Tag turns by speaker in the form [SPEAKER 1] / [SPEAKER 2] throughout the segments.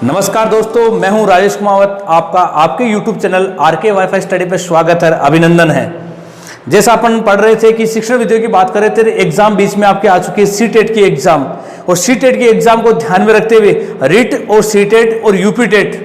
[SPEAKER 1] नमस्कार दोस्तों, मैं हूं राजेश कुमावत। आपका आपके YouTube channel RK WiFi study पे स्वागत है, अभिनंदन है। जैसा अपन पढ़ रहे थे कि शिक्षण विधियों की बात कर रहे थे, एग्जाम बीच में आपके आ चुके हैं सीटेट की एग्जाम, और सीटेट की एग्जाम को ध्यान में रखते हुए रिट और सीटेट और यूपीटेट,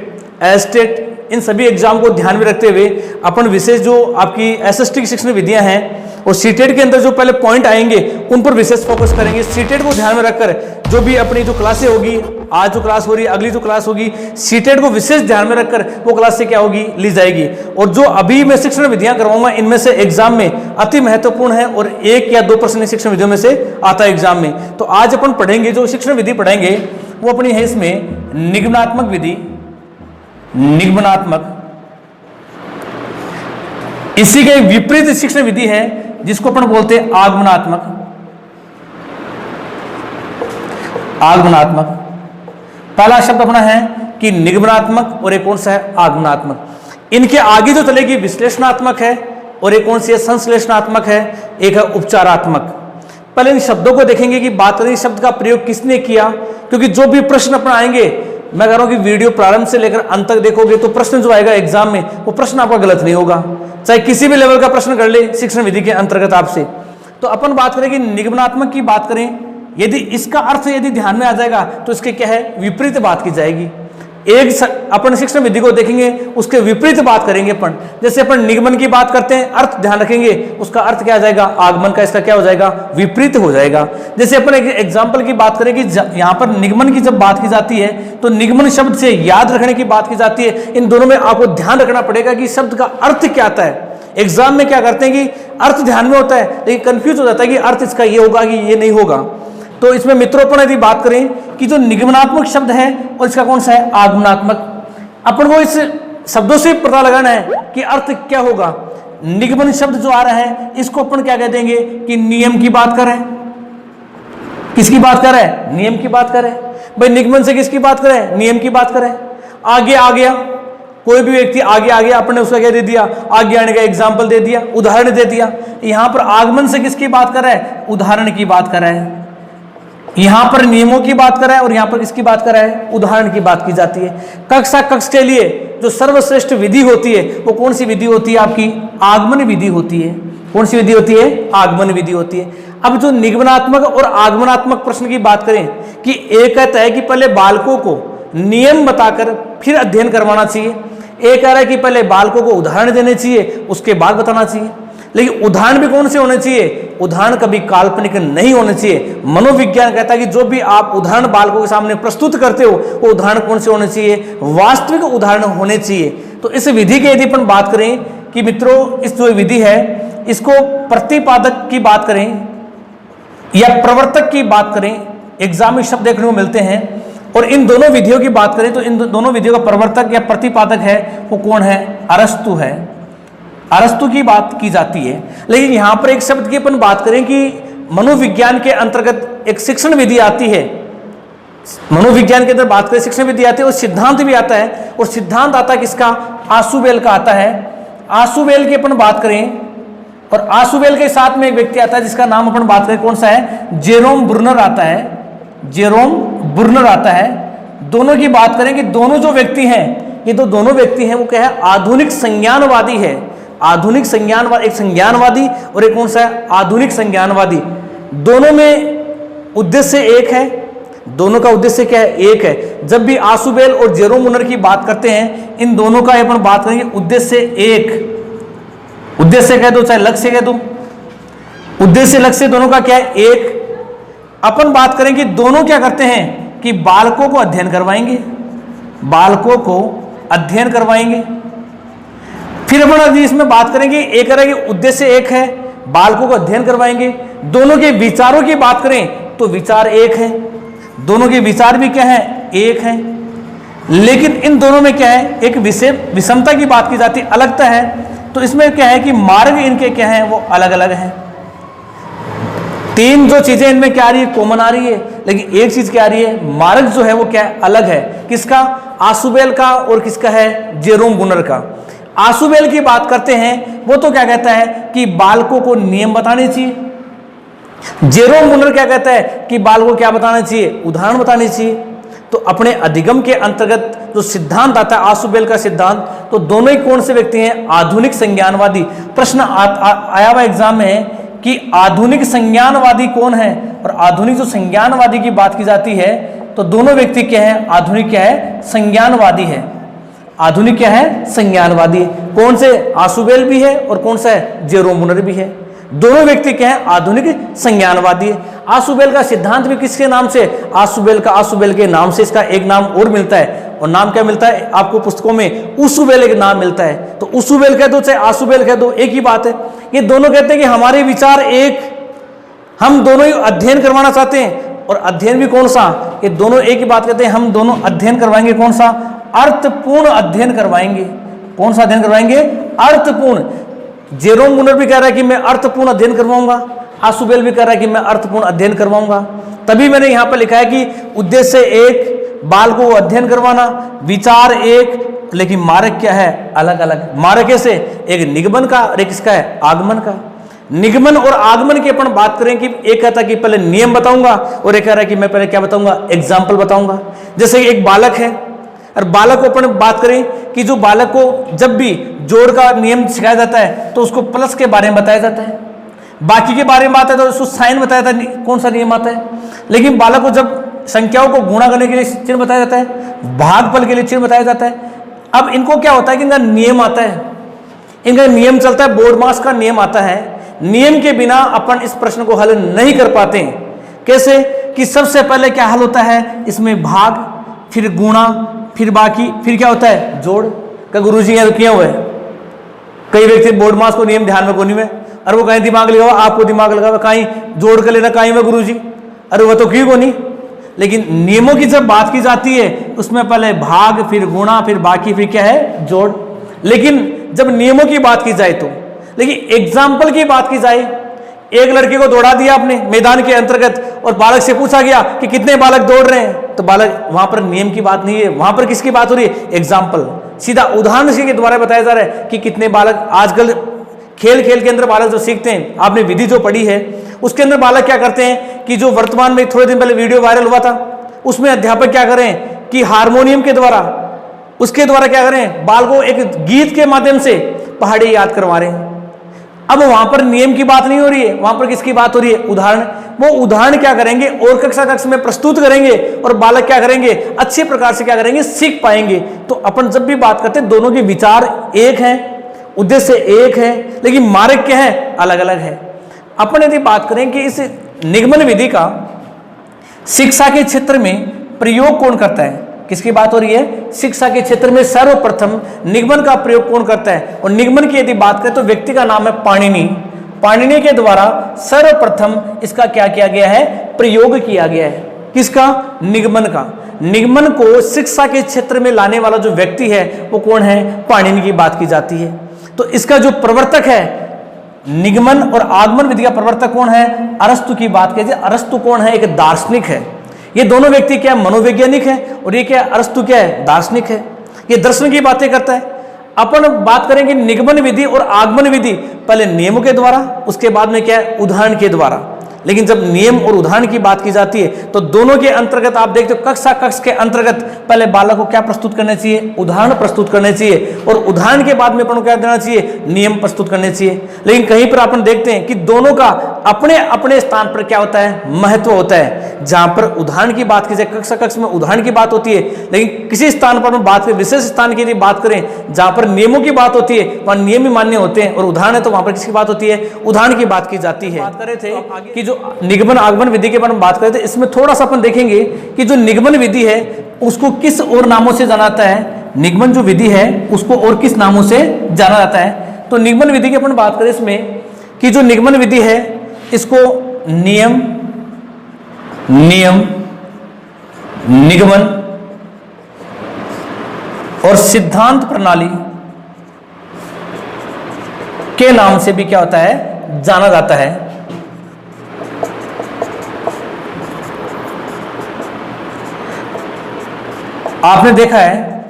[SPEAKER 1] एस्टेट, इन सभी एग्जाम को ध्यान में रखते हुए अपन विशेष जो आपकी एसएसटी की शिक्षण विधियां हैं और सीटेट के अंदर जो पहले पॉइंट आएंगे उन पर विशेष फोकस करेंगे। सीटेट को ध्यान में रखकर जो भी अपनी जो क्लासें होगी, आज जो क्लास हो रही है, अगली जो क्लास होगी, सीटेट को विशेष ध्यान में रखकर वो क्लास से क्या होगी, ली जाएगी। और जो अभी मैं शिक्षण विधियां करवाऊंगा इनमें से एग्जाम में अति महत्वपूर्ण है और 1 या 2% शिक्षण विधियों में से आता है एग्जाम में। तो आज अपन पढ़ेंगे, जो शिक्षण विधि पढ़ेंगे वो अपनी है इसमें निगमनात्मक विधि, निगमनात्मक। इसी के विपरीत शिक्षण विधि है जिसको अपन बोलते हैं आगमनात्मक। आगमनात्मक पहला शब्द अपना है कि निगमनात्मक, और एक कौन सा है, आगमनात्मक। इनके आगे जो चलेगी विश्लेषणात्मक है, और एक कौन सी है, संश्लेषणात्मक है, एक है उपचारात्मक। पहले इन शब्दों को देखेंगे कि बात करें शब्द का प्रयोग किसने किया, क्योंकि जो भी प्रश्न अपना आएंगे, मैं कह रहा हूं कि वीडियो प्रारंभ से लेकर अंत तक देखोगे तो प्रश्न जो आएगा एग्जाम में वो प्रश्न आपका गलत नहीं होगा, चाहे किसी भी लेवल का प्रश्न कर ले शिक्षण विधि के अंतर्गत आपसे। तो अपन बात करें कि निगमनात्मक की बात करें, यदि इसका अर्थ यदि ध्यान में आ जाएगा तो इसके क्या है, विपरीत बात की जाएगी। एक अपन शिक्षण विधि को देखेंगे उसके विपरीत बात करेंगे अपन। जैसे अपन निगमन की बात करते हैं, अर्थ ध्यान रखेंगे, उसका अर्थ क्या आ जाएगा, आगमन का इसका क्या हो जाएगा, विपरीत हो जाएगा। जैसे अपन एक एग्जांपल की बात करें कि यहाँ पर निगमन की जब बात की जाती है तो निगमन शब्द से याद रखने की बात की जाती है। इन दोनों में आपको ध्यान रखना पड़ेगा कि शब्द का अर्थ क्या आता है। एग्जाम में क्या करते हैं कि अर्थ ध्यान में होता है लेकिन कंफ्यूज हो जाता है कि अर्थ इसका ये होगा कि ये नहीं होगा। तो इसमें मित्रों अपन यदि बात करें कि जो निगमनात्मक शब्द है और इसका कौन सा है, आगमनात्मक, अपन को इस शब्दों से पता लगाना है कि अर्थ क्या होगा। निगमन शब्द जो आ रहा है इसको अपन क्या कह देंगे कि नियम की बात करें। किसकी बात कर रहे हैं, नियम की बात करें। भाई निगमन से किसकी बात करें, नियम की बात करें। आगे आ गया कोई भी व्यक्ति, आगे आ गया, अपने उसका क्या दे दिया, आगे आने का एग्जाम्पल दे दिया, उदाहरण दे दिया। यहां पर आगमन से किसकी बात कर रहा है, उदाहरण की बात कर रहा है। यहां पर नियमों की बात कर रहा है और यहां पर किसकी बात कर रहा है, उदाहरण की बात की जाती है। कक्षा कक्ष के लिए जो सर्वश्रेष्ठ विधि होती है वो कौन सी विधि होती है, आपकी आगमन विधि होती है। कौन सी विधि होती है, आगमन विधि होती है। अब जो निगमनात्मक और आगमनात्मक प्रश्न की बात करें कि एक कहता है कि पहले बालकों को नियम बताकर फिर अध्ययन करवाना चाहिए, एक कह रहा है कि पहले बालकों को उदाहरण देने चाहिए उसके बाद बताना चाहिए। लेकिन उदाहरण भी कौन से होने चाहिए, उदाहरण कभी काल्पनिक नहीं होने चाहिए। मनोविज्ञान कहता है कि जो भी आप उदाहरण बालकों के सामने प्रस्तुत करते हो वो उदाहरण कौन से होने चाहिए, वास्तविक उदाहरण होने चाहिए। तो इस विधि की यदि अपन बात करें कि मित्रों इस जो विधि है इसको प्रतिपादक की बात करें या प्रवर्तक की बात करें, एग्जाम में शब्द देखने को मिलते हैं। और इन दोनों विधियों की बात करें तो इन दोनों विधियों का प्रवर्तक या प्रतिपादक है वो कौन है, अरस्तु है। अरस्तु की बात की जाती है। लेकिन यहां पर एक शब्द की अपन बात करें कि मनोविज्ञान के अंतर्गत एक शिक्षण विधि आती है, मनोविज्ञान के अंदर बात करें शिक्षण विधि आती है और सिद्धांत भी आता है। और सिद्धांत आता है किसका, आशुबेल का आता है। आशुबेल की अपन बात करें और आशुबेल के साथ में एक व्यक्ति आता है जिसका नाम अपन बात करें कौन सा है, जेरोम ब्रुनर आता है। जेरोम ब्रुनर आता है। दोनों की बात करें कि दोनों जो व्यक्ति हैं, ये तो दोनों व्यक्ति हैं वो क्या है, आधुनिक संज्ञानवादी है। आधुनिक संज्ञानवाद, एक संज्ञानवादी और एक कौन सा है, आधुनिक संज्ञानवादी। दोनों में उद्देश्य एक है, दोनों का उद्देश्य क्या है, एक है। जब भी आशुबेल और जेरोम ब्रुनर की बात करते हैं इन दोनों का अपन बात करेंगे उद्देश्य एक, उद्देश्य कह दो चाहे लक्ष्य कह दो, उद्देश्य लक्ष्य दोनों का क्या है, एक। अपन बात करें कि दोनों क्या करते हैं कि बालकों को अध्ययन करवाएंगे, बालकों को अध्ययन करवाएंगे। फिर अपन इसमें बात करेंगे, एक है कि उद्देश्य एक है, बालकों को अध्ययन करवाएंगे। दोनों के विचारों की बात करें तो विचार एक है, दोनों के विचार भी क्या है, एक है। लेकिन इन दोनों में क्या है, एक विषमता की बात की जाती है, अलगता है। तो इसमें क्या है कि मार्ग इनके क्या है, वो अलग अलग है। तीन जो चीजें इनमें क्या आ रही है, कॉमन आ रही है, लेकिन एक चीज क्या आ रही है, मार्ग जो है वो क्या है, अलग है। किसका, आशुबेल का और किसका है, जेरोम ब्रुनर का। आशुबेल की बात करते हैं वो तो क्या कहता है कि बालकों को नियम बताने चाहिए। जेरोम ब्रुनर क्या कहता है कि बालकों को क्या बताना चाहिए, उदाहरण बताने चाहिए। तो अपने अधिगम के अंतर्गत जो सिद्धांत आता है आसुबेल का सिद्धांत, तो दोनों ही कौन से व्यक्ति हैं? आधुनिक संज्ञानवादी। प्रश्न आया हुआ एग्जाम में कि आधुनिक संज्ञानवादी कौन है, और आधुनिक जो संज्ञानवादी की बात की जाती है तो दोनों व्यक्ति क्या है? आधुनिक क्या है? संज्ञानवादी है। आधुनिक क्या है? संज्ञानवादी। कौन से? आसुबेल भी है और कौन सा है? जेरोम मुनर भी है। दोनों व्यक्ति क्या है? आधुनिक संज्ञानवादी है। आसुबेल का सिद्धांत भी किसके नाम से? आसुबेल के नाम से इसका एक नाम और मिलता है, और नाम क्या मिलता है आपको पुस्तकों में? उसुबेल एक नाम मिलता है। तो उसुबेल कह दो चाहे आसुबेल कह दो, एक ही बात है। ये दोनों कहते हैं कि हमारे विचार एक, हम दोनों ही अध्ययन करवाना चाहते हैं। और अध्ययन भी कौन सा? ये दोनों एक ही बात कहते हैं, हम दोनों अध्ययन करवाएंगे। कौन सा? अर्थपूर्ण अध्ययन करवाएंगे। कौन सा अध्ययन करवाएंगे? अर्थपूर्ण। जेरोम मुनर भी कह रहा है कि मैं अर्थपूर्ण अध्ययन करवाऊंगा, आसुबेल भी कह रहा है कि मैं अर्थपूर्ण अध्ययन करवाऊंगा। तभी मैंने यहां पर लिखा है कि उद्देश्य एक, बाल को अध्ययन करवाना, विचार एक, लेकिन मार्ग क्या है? अलग अलग। मार्ग कैसे? एक निगमन का और एक किसका है? आगमन का। निगमन और आगमन की अपन बात करें कि एक कहता है कि पहले नियम बताऊंगा, और एक कह रहा है कि मैं पहले क्या बताऊंगा? एग्जाम्पल बताऊंगा। जैसे एक बालक है, और बालक को अपन बात करें कि जो बालक को जब भी जोड़ का नियम सिखाया जाता है तो उसको प्लस के बारे में बताया जाता है, बाकी के बारे में बात है तो उसको साइन बताया जाता है, कौन सा नियम आता है। लेकिन बालक को जब संख्याओं को गुणा करने के लिए चिन्ह बताया जाता है, भागफल के लिए चिन्ह बताया जाता है। अब इनको क्या होता है कि इनका नियम आता है, इनका नियम चलता है, बोर्ड मास का नियम आता है। नियम के बिना अपन इस प्रश्न को हल नहीं कर पाते। कैसे? कि सबसे पहले क्या हल होता है इसमें? भाग, फिर गुणा, फिर बाकी, फिर क्या होता है? जोड़। क्या गुरुजी यहाँ किया हुआ है? कई व्यक्ति बोर्ड मास को नियम ध्यान में कोनी में, अरे वो कहीं दिमाग लगाओ, आपको दिमाग लगाओ, कहीं जोड़ कर लेना, कहीं में गुरुजी, अरे वो तो क्यों कोनी। लेकिन नियमों की जब बात की जाती है उसमें पहले भाग, फिर गुणा, फिर बाकी, फिर क्या है? जोड़। लेकिन जब नियमों की बात की जाए तो, लेकिन एग्जाम्पल की बात की जाए, एक लड़के को दौड़ा दिया आपने मैदान के अंतर्गत और बालक से पूछा गया कि कितने बालक दौड़ रहे हैं, तो बालक, वहां पर नियम की बात नहीं है, वहां पर किसकी बात हो रही है? एग्जाम्पल। सीधा उदाहरण के द्वारा बताया जा रहा है कि कितने बालक। आजकल खेल के अंदर बालक जो सीखते हैं, आपने विधि जो पढ़ी है उसके अंदर बालक क्या करते हैं कि जो वर्तमान में थोड़े दिन पहले वीडियो वायरल हुआ था उसमें अध्यापक क्या करें कि हारमोनियम के द्वारा, उसके द्वारा क्या करें? बाल को एक गीत के माध्यम से पहाड़ी याद करवा रहे हैं। अब वहां पर नियम की बात नहीं हो रही है, वहां पर किसकी बात हो रही है? उदाहरण। वो उदाहरण क्या करेंगे? और कक्ष में प्रस्तुत करेंगे और बालक क्या करेंगे? अच्छे प्रकार से क्या करेंगे? सीख पाएंगे। तो अपन जब भी बात करते हैं दोनों के विचार एक हैं, उद्देश्य एक है, लेकिन मार्ग क्या है? अलग अलग है। अपन यदि बात करें कि इस निगमन विधि का शिक्षा के क्षेत्र में प्रयोग कौन करता है, किसकी बात हो रही है? शिक्षा के क्षेत्र में सर्वप्रथम निगमन का प्रयोग कौन करता है? और निगमन की यदि बात करें तो व्यक्ति का नाम है पाणिनि। पाणिनि के द्वारा सर्वप्रथम इसका क्या किया गया है? प्रयोग किया गया है। किसका? निगमन का। निगमन को शिक्षा के क्षेत्र में लाने वाला जो व्यक्ति है वो कौन है? पाणिनि की बात की जाती है। तो इसका जो प्रवर्तक है, निगमन और आगमन विधि का प्रवर्तक कौन है? अरस्तु की बात कीजिए। अरस्तु कौन है? एक दार्शनिक है। ये दोनों व्यक्ति क्या? मनोवैज्ञानिक है, और ये क्या? अरस्तु क्या है? दार्शनिक है। ये दर्शन की बातें करता है। अपन बात करेंगे निगमन विधि और आगमन विधि, पहले नियमों के द्वारा, उसके बाद में क्या है? उदाहरण के द्वारा। लेकिन जब नियम और उदाहरण की बात की जाती है तो दोनों के अंतर्गत आप देखते हो कक्ष के अंतर्गत पहले बालक को क्या प्रस्तुत करना चाहिए? उदाहरण प्रस्तुत करने चाहिए, और उदाहरण के बाद में अपन को क्या देना चाहिए? नियम प्रस्तुत करने चाहिए। लेकिन कहीं पर अपन देखते हैं कि दोनों का अपने अपने स्थान पर क्या होता है? महत्व होता है। जहां पर उदाहरण की बात की जाए, कक्ष में उदाहरण की बात होती है, लेकिन किसी स्थान पर बात करें, विशेष स्थान की बात करें जहां पर नियमों की बात होती है वहां नियम ही मान्य होते हैं, और उदाहरण है तो वहां पर किसकी बात होती है? उदाहरण की बात की जाती है। बात कर रहे थे कि जो निगमन आगमन विधि के बारे में बात करते हैं, इसमें थोड़ा सा अपन देखेंगे कि जो निगमन विधि है उसको किस और नामों से जाना जाता है। निगमन जो विधि है उसको और किस नामों से जाना जाता है? तो निगमन विधि की अपन बात करें इसमें कि जो निगमन विधि है इसको नियम, निगमन और सिद्धांत प्रणाली के नाम से भी क्या होता है? जाना जाता है। आपने देखा है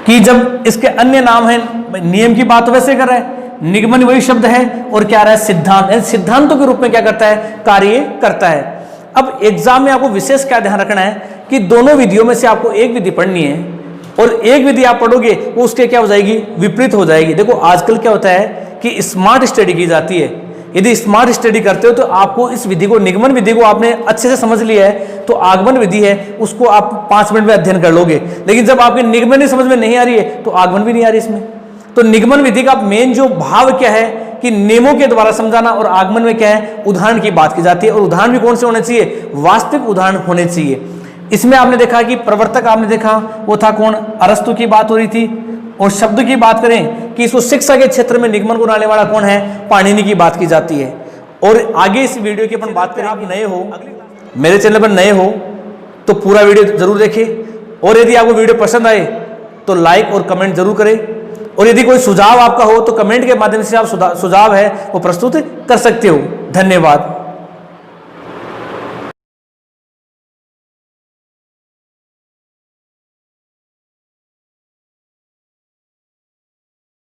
[SPEAKER 1] कि जब इसके अन्य नाम हैं, नियम की बात वैसे कर रहा है, निगमन वही शब्द है, और क्या रहा है? सिद्धांत। सिद्धांतों के रूप में क्या करता है? कार्य करता है। अब एग्जाम में आपको विशेष क्या ध्यान रखना है कि कि दोनों विधियों में से आपको एक विधि पढ़नी है और एक विधि आप पढ़ोगे वो उसके क्या हो जाएगी, विपरीत हो जाएगी। देखो आजकल क्या होता है कि स्मार्ट स्टडी की जाती है। यदि स्मार्ट स्टडी करते हो तो आपको इस विधि को, निगमन विधि को आपने अच्छे से समझ लिया है तो आगमन विधि है उसको आप 5 मिनट में अध्ययन कर लोगे। लेकिन जब आपके निगमन ही समझ में नहीं आ रही है तो आगमन भी नहीं आ रही इसमें। तो निगमन विधि का मेन जो भाव क्या है कि नियमों के द्वारा समझाना, और आगमन में क्या है, उदाहरण की बात की जाती है। और उदाहरण भी कौन से होने चाहिए, वास्तविक उदाहरण होने चाहिए। इसमें आपने देखा कि प्रवर्तक आपने देखा वो था कौन, अरस्तु की बात हो रही थी। और शब्द की बात करें कि इसको शिक्षा के क्षेत्र में निगमन को लाने वाला कौन है, पाणिनि की बात की जाती है। और आगे इस वीडियो की अपन बात करें, आप नए हो, मेरे चैनल पर नए हो तो पूरा वीडियो जरूर देखें। और यदि आपको वीडियो पसंद आए तो लाइक और कमेंट जरूर करें। और यदि कोई सुझाव आपका हो तो कमेंट के माध्यम से आप सुझाव है वो प्रस्तुत कर सकते हो। धन्यवाद।